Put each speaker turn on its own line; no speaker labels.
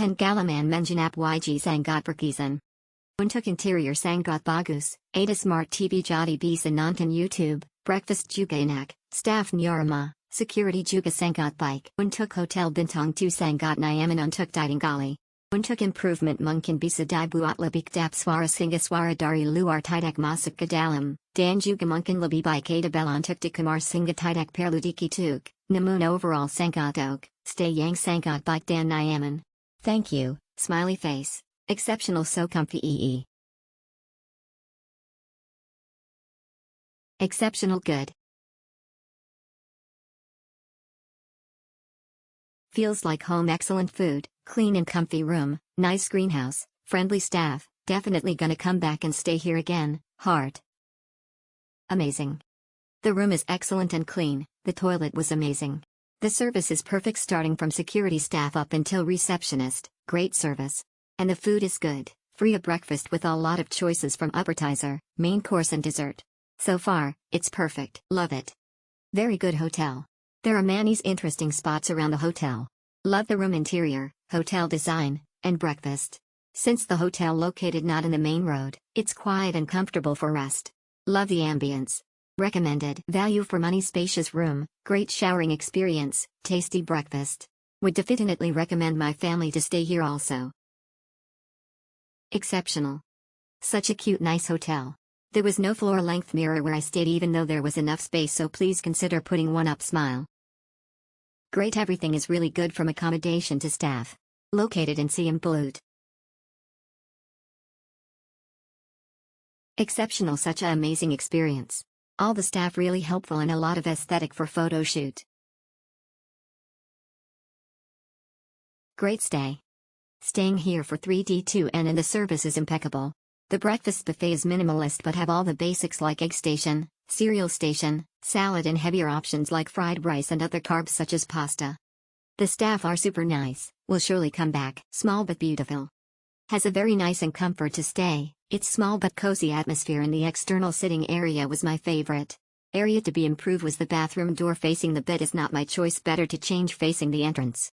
Pengalaman menjanap YG Sangat Berkizan. Untuk interior Sangat Bagus, Ada Smart TV Jadi Bisa Nonton YouTube, breakfast juga enak, staff Nyorma, security juga Sangat Baik. Untuk Hotel Bintang 2 Sangat Nyaman untuk ditinggali. Untuk improvement mungkin bisa dibuat lebih dap suara sehingga suara dari luar tidak masuk ke dalam, dan juga mungkin lebih baik ada untuk di kamar sehingga tidak perlu dikituk, namun overall sangat oke, stay yang sangat baik dan nyaman. Thank you, smiley face, exceptional so comfy. Exceptional good. Feels like home, excellent food, clean and comfy room, nice greenhouse, friendly staff, definitely gonna come back and stay here again, heart. Amazing. The room is excellent and clean, the toilet was amazing. The service is perfect starting from security staff up until receptionist, great service. And the food is good, free of breakfast with a lot of choices from appetizer, main course and dessert. So far, it's perfect. Love it. Very good hotel. There are many interesting spots around the hotel. Love the room interior, hotel design, and breakfast. Since the hotel located not in the main road, it's quiet and comfortable for rest. Love the ambience. Recommended. Value for money, spacious room, great showering experience, tasty breakfast. Would definitely recommend my family to stay here also. Exceptional. Such a cute nice hotel. There was no floor-length mirror where I stayed even though there was enough space, so please consider putting one up. Smile. Great, everything is really good from accommodation to staff. Located in Siam Pulut. Exceptional, such an amazing experience. All the staff really helpful and a lot of aesthetic for photo shoot. Great stay. Staying here for 3D2N and the service is impeccable. The breakfast buffet is minimalist but have all the basics like egg station, cereal station, salad and heavier options like fried rice and other carbs such as pasta. The staff are super nice, will surely come back. Small but beautiful. Has a very nice and comfort to stay, it's small but cozy atmosphere and the external sitting area was my favorite. Area to be improved was the bathroom door facing the bed is not my choice, better to change facing the entrance.